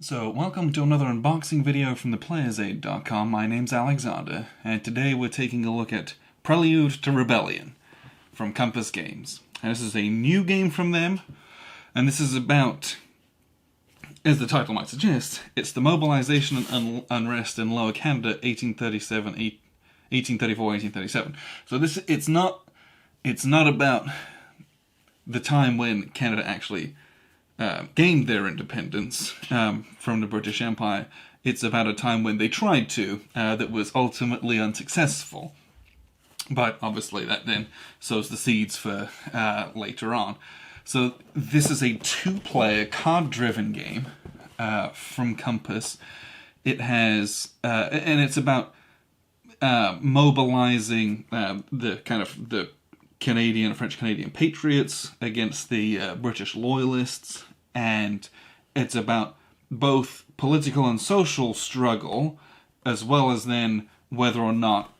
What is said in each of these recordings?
So, welcome to another unboxing video from theplayersaid.com. My name's Alexander, and today we're taking a look at Prelude to Rebellion from Compass Games. And this is a new game from them, and this is about, as the title might suggest, it's the mobilization and unrest in Lower Canada, 1834-1837. So it's not about the time when Canada actually gained their independence from the British Empire. It's about a time when they tried to, that was ultimately unsuccessful. But obviously that then sows the seeds for later on. So this is a two-player, card-driven game from Compass. It has, and it's about mobilizing the Canadian, French-Canadian patriots against the British loyalists, and it's about both political and social struggle, as well as then whether or not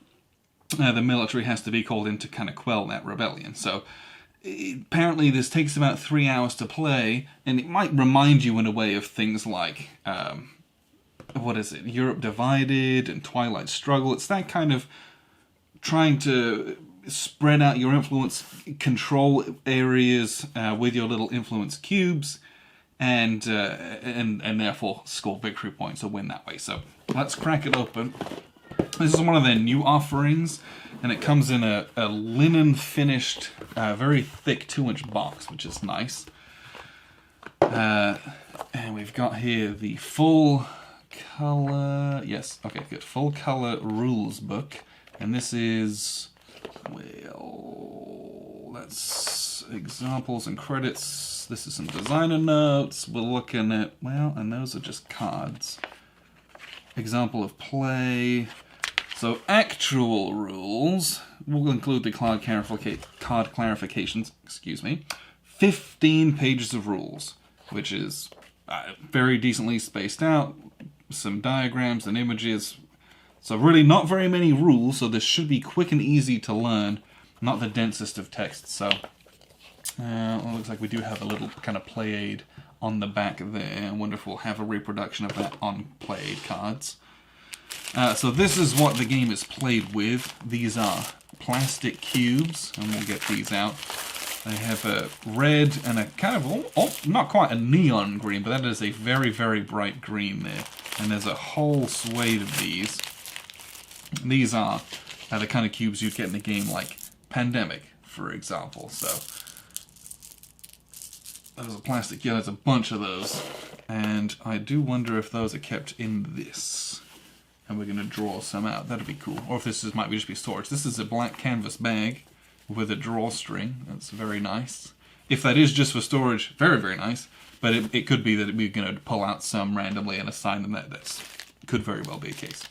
the military has to be called in to kind of quell that rebellion. So apparently this takes about 3 hours to play, and it might remind you in a way of things like, Europe Divided and Twilight Struggle. It's that kind of trying to spread out your influence, control areas with your little influence cubes, and therefore score victory points or win that way. So let's crack it open. This is one of their new offerings, and it comes in a linen finished, very thick 2-inch box, which is nice. And we've got here the full color, full color rules book, and this is, well, that's examples and credits. This is some designer notes. We're looking at, well, and those are just cards. Example of play. So actual rules, we'll include the card clarifications, 15 pages of rules, which is very decently spaced out, some diagrams and images. So really not very many rules, so this should be quick and easy to learn, not the densest of texts. So it looks like we do have a little kind of play aid on the back there. I wonder if we'll have a reproduction of that on play aid cards. So this is what the game is played with. These are plastic cubes, and we'll get these out. They have a red and a kind of, not quite a neon green, but that is a very, very bright green there. And there's a whole swathe of these. These are the kind of cubes you'd get in a game like Pandemic, for example. So those are plastic. Yeah, there's a bunch of those. And I do wonder if those are kept in this. And we're going to draw some out. That'd be cool. Or if this might just be storage. This is a black canvas bag with a drawstring. That's very nice. If that is just for storage, very, very nice. But it could be that we're going to pull out some randomly and assign them that. That could very well be a case.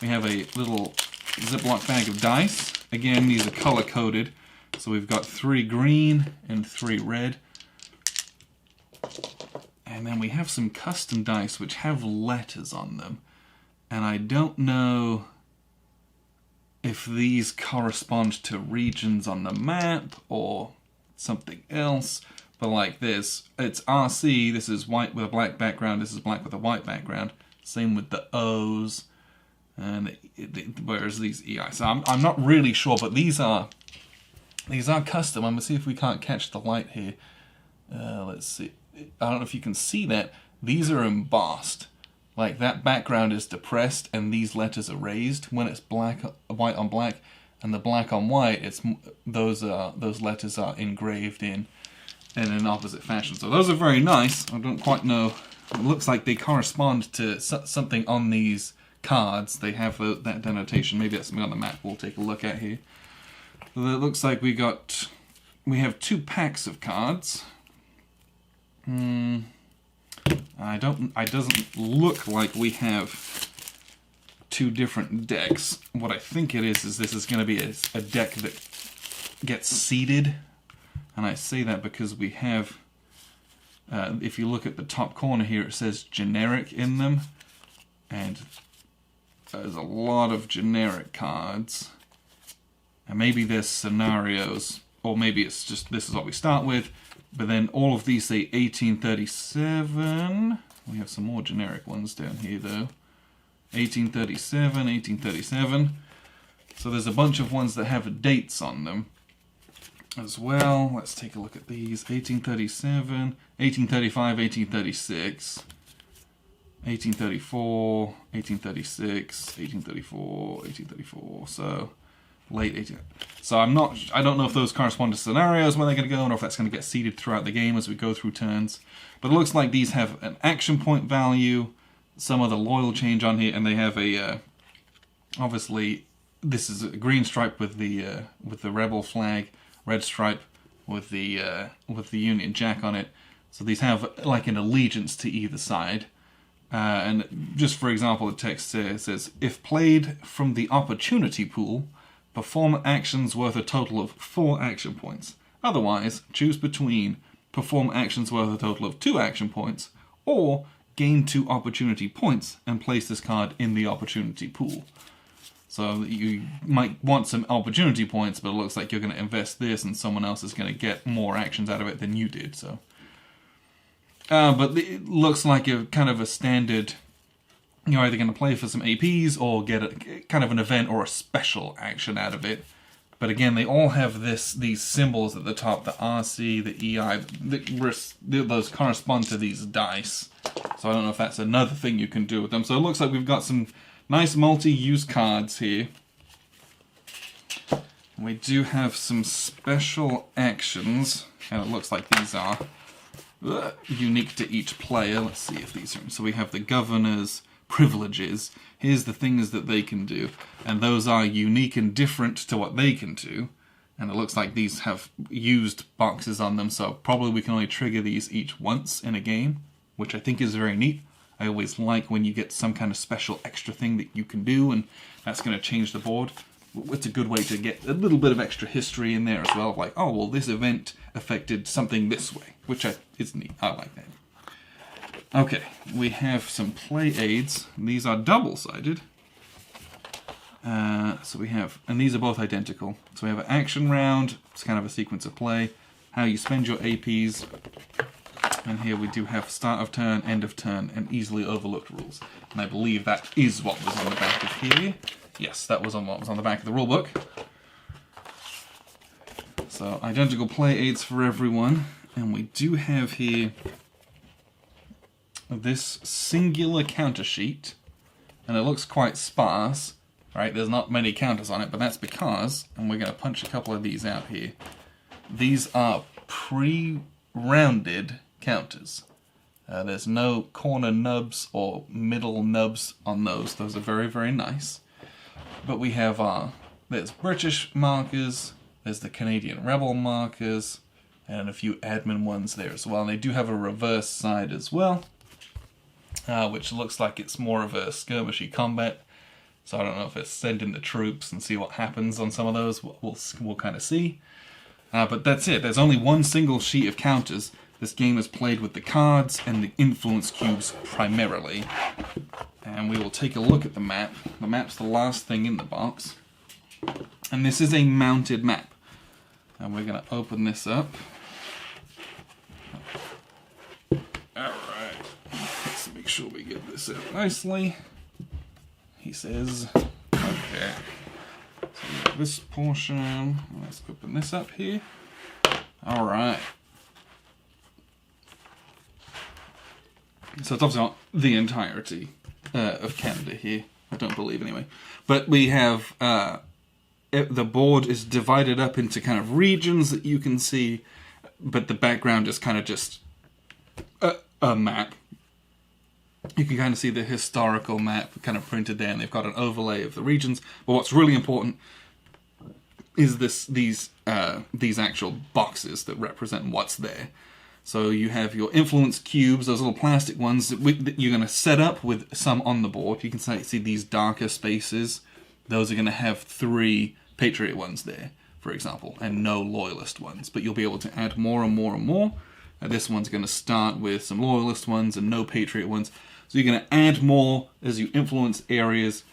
We have a little Ziploc bag of dice. Again, these are color-coded. So we've got 3 green and 3 red. And then we have some custom dice which have letters on them. And I don't know if these correspond to regions on the map or something else. But like this, it's RC, this is white with a black background, this is black with a white background. Same with the O's, and whereas these EI. So I'm not really sure, but these are custom. I'm gonna see if we can't catch the light here. Let's see. I don't know if you can see that. These are embossed. Like that background is depressed and these letters are raised. When it's white on black, and the black on white, it's those letters are engraved in an opposite fashion. So those are very nice. I don't quite know. It looks like they correspond to something on these cards. They have that denotation. Maybe that's something on the map we'll take a look at here. So it looks like we have 2 packs of cards. It doesn't look like we have 2 different decks. What I think it is this is going to be a deck that gets seeded. And I say that because we have, if you look at the top corner here, it says generic in them. And there's a lot of generic cards. And maybe there's scenarios, or maybe it's just this is what we start with. But then all of these say 1837. We have some more generic ones down here, though. 1837, 1837. So there's a bunch of ones that have dates on them as well. Let's take a look at these. 1837, 1835, 1836, 1834, 1836, 1834, 1834. So late 18. So I don't know if those correspond to scenarios where they're going to go, or if that's going to get seeded throughout the game as we go through turns. But it looks like these have an action point value, some other loyal change on here, and they have a obviously this is a green stripe with the rebel flag, red stripe with the Union Jack on it. So these have like an allegiance to either side. And just for example, the text says, if played from the opportunity pool, perform actions worth a total of 4 action points. Otherwise, choose between perform actions worth a total of 2 action points, or gain 2 opportunity points and place this card in the opportunity pool. So you might want some opportunity points, but it looks like you're going to invest this and someone else is going to get more actions out of it than you did. So, but it looks like a kind of a standard. You're either going to play for some APs or get a kind of an event or a special action out of it. But again, they all have these symbols at the top, the RC, the EI, those correspond to these dice. So I don't know if that's another thing you can do with them. So it looks like we've got some nice multi-use cards here. We do have some special actions, and it looks like these are unique to each player. Let's see if these are. So we have the governor's privileges. Here's the things that they can do, and those are unique and different to what they can do. And it looks like these have used boxes on them, so probably we can only trigger these each once in a game, which I think is very neat. I always like when you get some kind of special extra thing that you can do, and that's going to change the board. It's a good way to get a little bit of extra history in there as well, like, oh, well, this event affected something this way, which is neat. I like that. Okay, we have some play aids. These are double-sided. So we have, and these are both identical. So we have an action round, it's kind of a sequence of play, how you spend your APs, and here we do have start of turn, end of turn, and easily overlooked rules. And I believe that is what was on the back of here. Yes, that was on what was on the back of the rulebook. So identical play aids for everyone, and we do have here this singular counter sheet, and it looks quite sparse, right? There's not many counters on it, but that's because, and we're going to punch a couple of these out here, these are pre-rounded counters. There's no corner nubs or middle nubs on those. Those are very, very nice. But we have, there's British markers, there's the Canadian Rebel markers, and a few admin ones there as well. And they do have a reverse side as well, which looks like it's more of a skirmishy combat. So I don't know if it's send in the troops and see what happens on some of those. We'll kind of see. But that's it. There's only one single sheet of counters. This game is played with the cards and the influence cubes primarily. And we will take a look at the map. The map's the last thing in the box. And this is a mounted map. And we're going to open this up. Alright. Let's make sure we get this out nicely. He says, okay. So we have this portion. Let's open this up here. Alright. So it's obviously not the entirety of Canada here. I don't believe anyway. But we have, the board is divided up into kind of regions that you can see, but the background is kind of just a map. You can kind of see the historical map kind of printed there, and they've got an overlay of the regions. But what's really important is these actual boxes that represent what's there. So you have your influence cubes, those little plastic ones that you're going to set up with some on the board. You can see these darker spaces. Those are going to have 3 Patriot ones there, for example, and no Loyalist ones. But you'll be able to add more and more and more. This one's going to start with some Loyalist ones and no Patriot ones. So you're going to add more as you influence areas.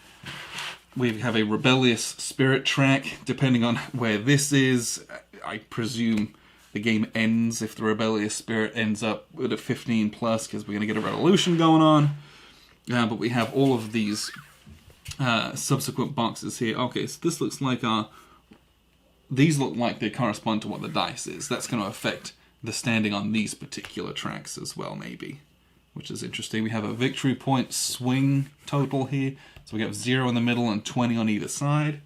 We have a rebellious spirit track, depending on where this is. I presume the game ends if the rebellious spirit ends up with a 15 plus, because we're going to get a revolution going on. But we have all of these subsequent boxes here. Okay, so this looks like these look like they correspond to what the dice is. That's going to affect the standing on these particular tracks as well, maybe, which is interesting. We have a victory point swing total here. So we have 0 in the middle and 20 on either side.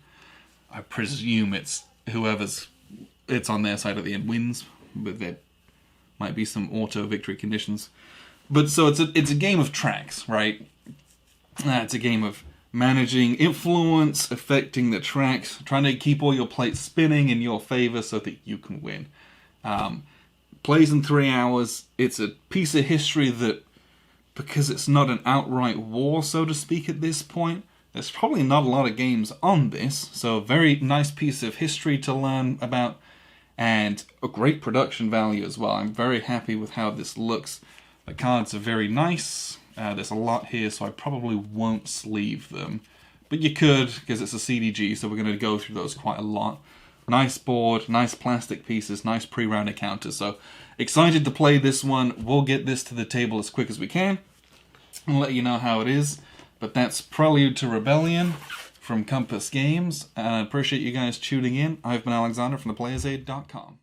I presume it's whoever's it's on their side at the end wins, but there might be some auto victory conditions. But so it's a game of tracks, right? It's a game of managing influence, affecting the tracks, trying to keep all your plates spinning in your favor so that you can win. Plays in 3 hours. It's a piece of history that, because it's not an outright war, so to speak, at this point, there's probably not a lot of games on this, so a very nice piece of history to learn about, and a great production value as well. I'm very happy with how this looks. The cards are very nice. There's a lot here, so I probably won't sleeve them. But you could, because it's a CDG, so we're going to go through those quite a lot. Nice board, nice plastic pieces, nice pre-round encounters. So excited to play this one. We'll get this to the table as quick as we can and let you know how it is. But that's Prelude to Rebellion from Compass Games. I appreciate you guys tuning in. I've been Alexander from theplayersaid.com.